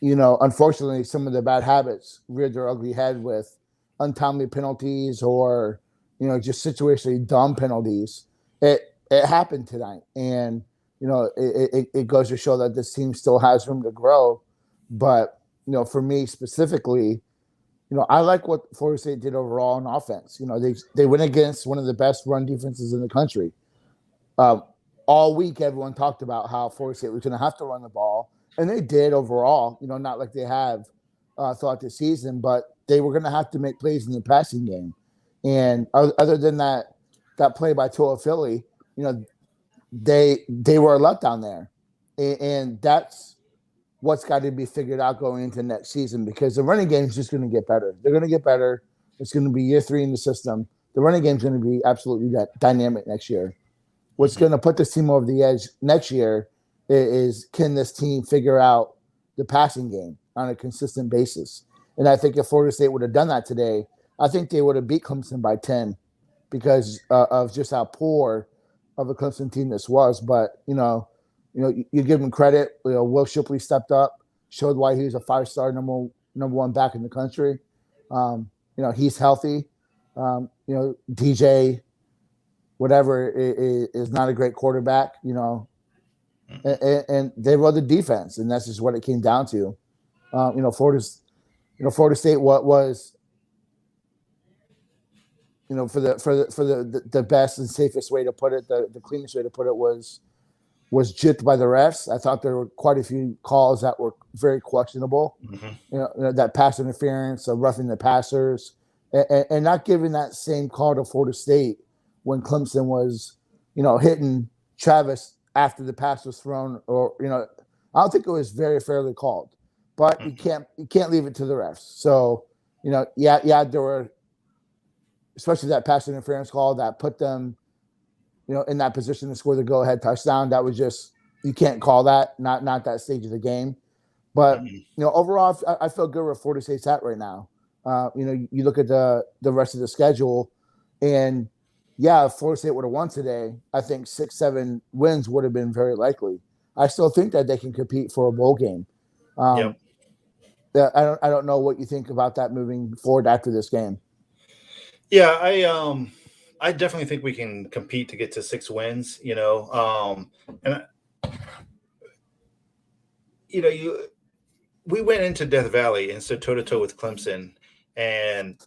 unfortunately, some of the bad habits reared their ugly head with untimely penalties or, just situationally dumb penalties. It happened tonight, and it goes to show that this team still has room to grow. But for me specifically, I like what Florida State did overall in offense. They went against one of the best run defenses in the country. All week, everyone talked about how Florida State was going to have to run the ball, and they did overall. Not like they have throughout the season, but they were going to have to make plays in the passing game. And other than that play by Toa Philly, they were a letdown there, and that's what's got to be figured out going into next season, because the running game is just going to get better. They're going to get better. It's going to be year 3 in the system. The running game is going to be absolutely dynamic next year. What's going to put this team over the edge next year is, can this team figure out the passing game on a consistent basis? And I think if Florida State would have done that today, I think they would have beat Clemson by 10 because of just how poor of a Clemson team this was. But, you give him credit. Will Shipley stepped up, showed why he was a 5-star number one back in the country. He's healthy. DJ, whatever, is not a great quarterback. And they run the defense, and that's just what it came down to. Florida State, what was, for the best and safest way to put it, the cleanest way to put it was gypped by the refs. I thought there were quite a few calls that were very questionable. That pass interference, roughing the passers, and not giving that same call to Florida State when Clemson was, hitting Travis after the pass was thrown. Or I don't think it was very fairly called. But you can't leave it to the refs. So there were, especially that pass interference call that put them, in that position to score the go-ahead touchdown. That was just, you can't call that, not that stage of the game. But, overall, I feel good where Florida State's at right now. You look at the rest of the schedule, and, if Florida State would have won today, I think 6-7 wins would have been very likely. I still think that they can compete for a bowl game. I don't know what you think about that moving forward after this game. Yeah, I definitely think we can compete to get to 6 wins, we went into Death Valley and stood toe-to-toe with Clemson, and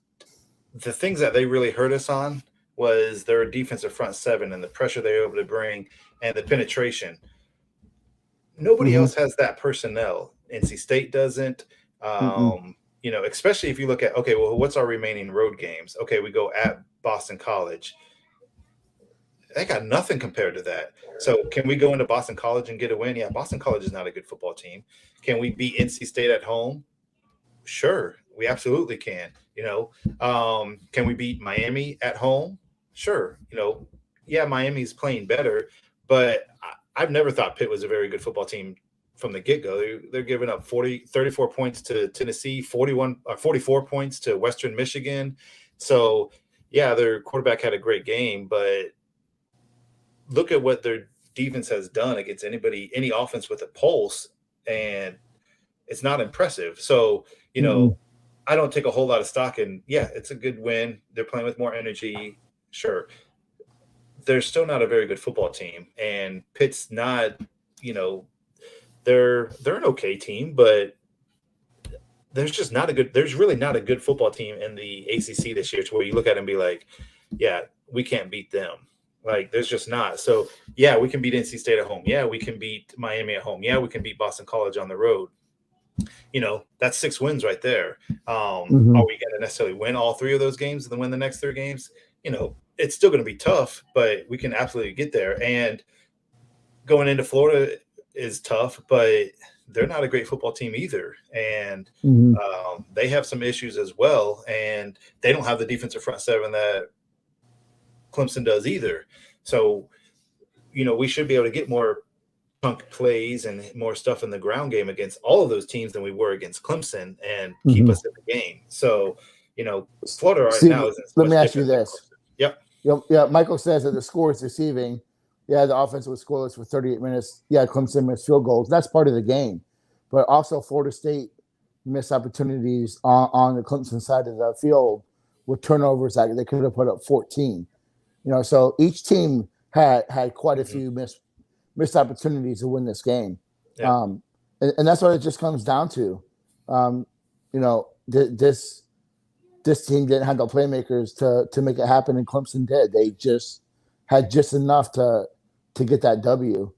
the things that they really hurt us on was their defensive front 7 and the pressure they were able to bring and the penetration. Nobody else has that personnel. NC State doesn't. Especially if you look at, okay, well, what's our remaining road games? Okay, we go at Boston College. They got nothing compared to that. So can we go into Boston College and get a win? Yeah, Boston College is not a good football team. Can we beat NC State at home? Sure, we absolutely can. Can we beat Miami at home? Sure. Miami's playing better, but I've never thought Pitt was a very good football team from the get-go. They're giving up 34 points to Tennessee, 44 points to Western Michigan. So, their quarterback had a great game, but look at what their defense has done against any offense with a pulse, and it's not impressive. So, I don't take a whole lot of stock in, it's a good win. They're playing with more energy. Sure. They're still not a very good football team, and Pitt's not, they're an okay team, but there's really not a good football team in the ACC this year to where you look at it and be like, we can't beat them. Like, there's just not. So, we can beat NC State at home. We can beat Miami at home. We can beat Boston College on the road. That's 6 wins right there. Are we going to necessarily win all 3 of those games and then win the next 3 games? It's still going to be tough, but we can absolutely get there. And going into Florida is tough, but they're not a great football team either. And they have some issues as well. And they don't have the defensive front 7 that Clemson does either. So, we should be able to get more chunk plays and more stuff in the ground game against all of those teams than we were against Clemson and keep us in the game. So, Florida now is. Let me ask you this. Yep. Michael says that the score is deceiving. The offense was scoreless for 38 minutes. Clemson missed field goals. That's part of the game. but also Florida State missed opportunities on the Clemson side of the field with turnovers that they could have put up 14. So each team had quite a few missed opportunities to win this game. Yeah. And that's what it just comes down to. This team didn't have the playmakers to make it happen, and Clemson did. They just had just enough to get that W.